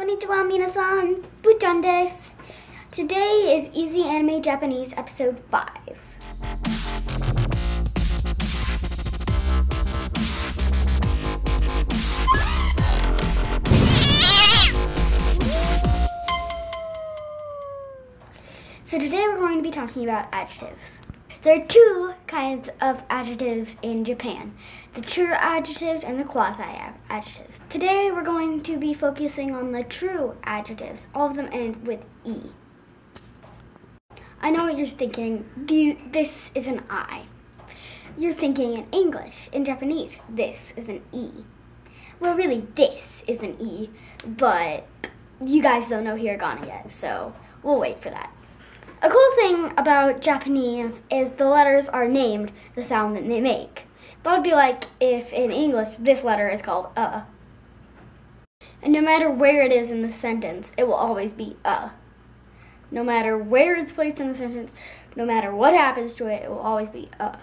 Konnichiwa minasan, Buchan desu. Today is Easy Anime Japanese episode 5. So today we're going to be talking about adjectives. There are two kinds of adjectives in Japan, the true adjectives and the quasi-adjectives. Today we're going to be focusing on the true adjectives. All of them end with E. I know what you're thinking, this is an I. You're thinking in English, in Japanese, this is an E. Well, really, this is an E, but you guys don't know hiragana yet, so we'll wait for that. A cool thing about Japanese is the letters are named the sound that they make. That would be like if in English this letter is called a. And no matter where it is in the sentence, it will always be a. No matter where it's placed in the sentence, no matter what happens to it, it will always be a.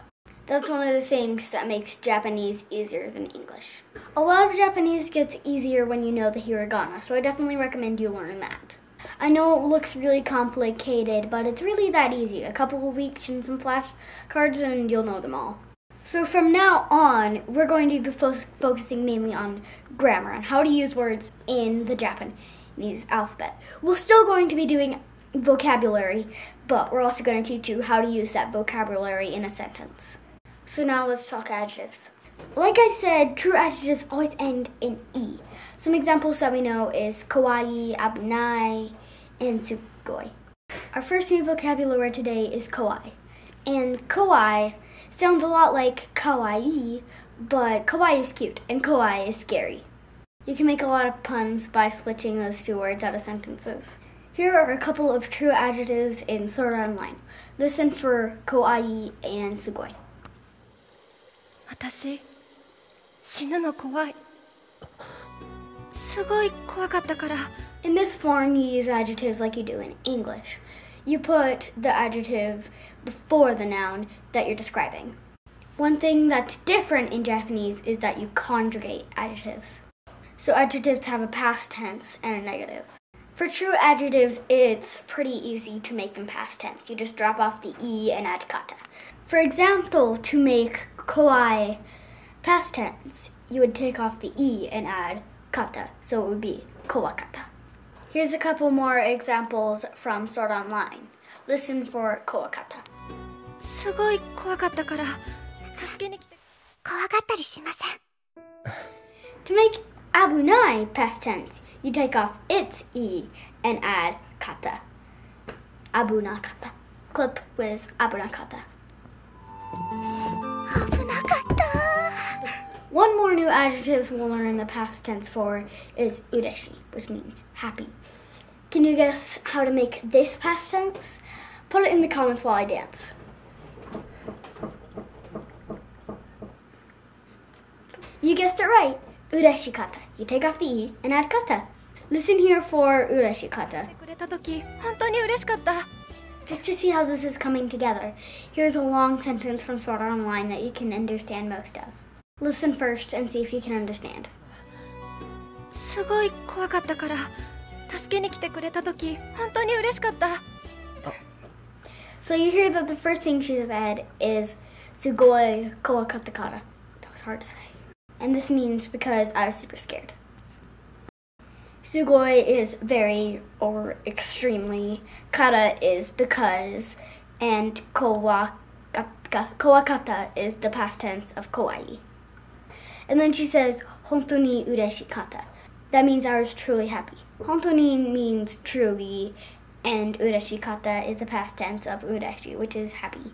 That's one of the things that makes Japanese easier than English. A lot of Japanese gets easier when you know the hiragana, so I definitely recommend you learn that. I know it looks really complicated, but it's really that easy. A couple of weeks and some flashcards and you'll know them all. So from now on, we're going to be focusing mainly on grammar and how to use words in the Japanese alphabet. We're still going to be doing vocabulary, but we're also going to teach you how to use that vocabulary in a sentence. So now let's talk adjectives. Like I said, true adjectives always end in E. Some examples that we know is Kowai, Abunai, and Sugoi. Our first new vocabulary word today is Kowai. And Kowai sounds a lot like kawaii, but kawaii is cute and Kowai is scary. You can make a lot of puns by switching those two words out of sentences. Here are a couple of true adjectives in Sword Art Online. Listen for Kowai and Sugoi. 私、死ぬの怖い。すごい怖かったから。 In this form, you use adjectives like you do in English. You put the adjective before the noun that you're describing. One thing that's different in Japanese is that you conjugate adjectives. So adjectives have a past tense and a negative. For true adjectives, it's pretty easy to make them past tense. You just drop off the E and add kata. For example, to make Kowai past tense, you would take off the E and add kata, so it would be Kowakatta. Here's a couple more examples from Sword Online. Listen for Kowakatta. すごい怖かったから助けに来て。怖がったりしません。 To make Abunai past tense, you take off its E and add kata. Abunakatta. Clip with Abunakatta. One more new adjective we'll learn the past tense for is ureshi, which means happy. Can you guess how to make this past tense? Put it in the comments while I dance. You guessed it right, Ureshikatta. You take off the E and add kata. Listen here for Ureshikatta. くれた時本当に嬉しかった。 Just to see how this is coming together, here's a long sentence from Sword Art Online that you can understand most of. Listen first and see if you can understand. すごい怖かったから助けに来てくれた時本当に嬉しかった。 So you hear that the first thing she said is Sugoi Kowakatta. That was hard to say. And this means because I was super scared. Sugoi is very or extremely, kata is because, and Kowakatta is the past tense of kawaii. And then she says, Hontoni ureshikatta. That means I was truly happy. Hontoni means truly, and ureshikatta is the past tense of ureshi, which is happy.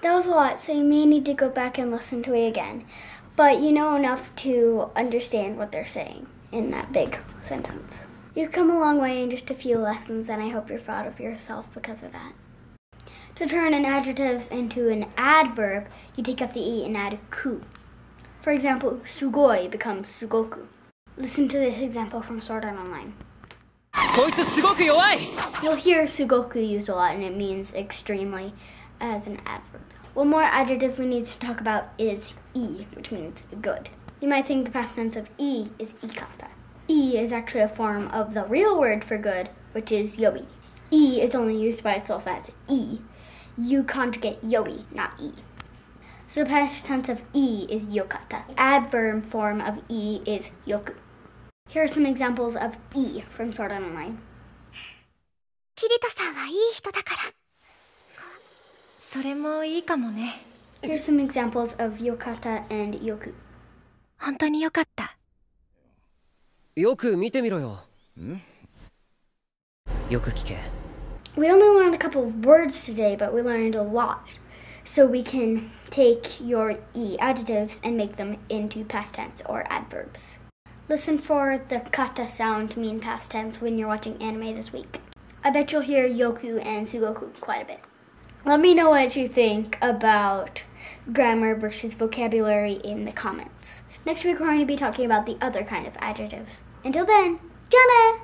That was a lot, so you may need to go back and listen to it again. But you know enough to understand what they're saying in that big sentence. You've come a long way in just a few lessons, and I hope you're proud of yourself because of that. To turn an adjective into an adverb, you take off the E and add ku. For example, sugoi becomes sugoku. Listen to this example from Sword Art Online. You'll hear sugoku used a lot, and it means extremely as an adverb. One more adjective we need to talk about is E, which means good. You might think the past tense of E is ikata. E is actually a form of the real word for good, which is yoi. E is only used by itself as E. You conjugate yoi, not E. So the past tense of E is yokatta. Adverb form of E is yoku. Here are some examples of E from Sword Art Online. キリトさんはいい人だから。それもいいかもね。Here's some examples of yokatta and yoku. 本当によかった。よく見てみろよ。よく聞け。We only learned a couple of words today, but we learned a lot. So we can take your E adjectives and make them into past tense or adverbs. Listen for the kata sound to mean past tense when you're watching anime this week. I bet you'll hear yoku and sugoku quite a bit. Let me know what you think about grammar versus vocabulary in the comments. Next week we're going to be talking about the other kind of adjectives. Until then, Jana!